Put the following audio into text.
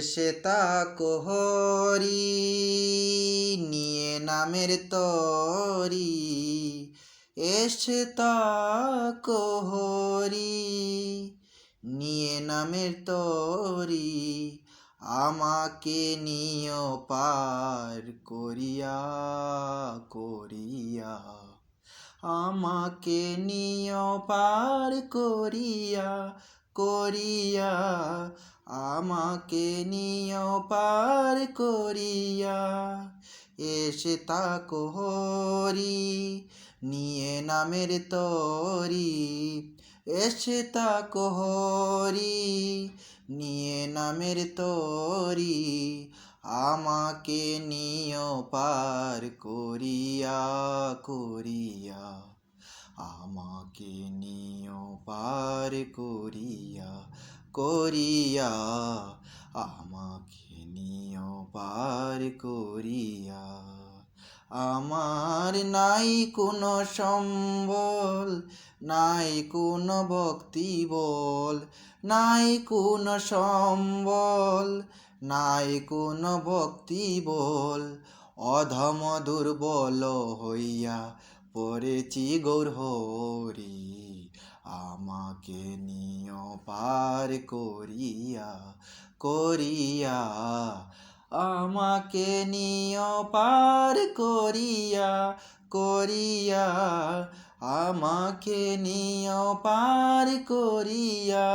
এসে তাকো হরি নিয়ে নামের তরি, এসে তাকো হরি নিয়ে নামের তরি, আমাকে নিও পার করিয়া করিয়া, আমাকে নিও পার করিয়া করিয়া, আমাকে নিও পার করিয়া। এসে তাকো হরি নিয়ে নামের তরি, এসে তাকো হরি নিয়ে নামের তরি, আমাকে নিও পার করিয়া করিয়া, আমাকে নিও পার করিয়া করিয়া, আমাকে নিও পার করিয়া। আমার নাই কোনো সম্বল, নাই কোনো ভক্তি বল, নাই কোনো সম্বল, নাই কোনো ভক্তি বল, অধম দুর্বল হইয়া পড়েছি গৌর হরি, আমাকে নিও পার করিয়া করিয়া, আমাকে নিও পার করিয়া করিয়া, আমাকে নিও পার করিয়া।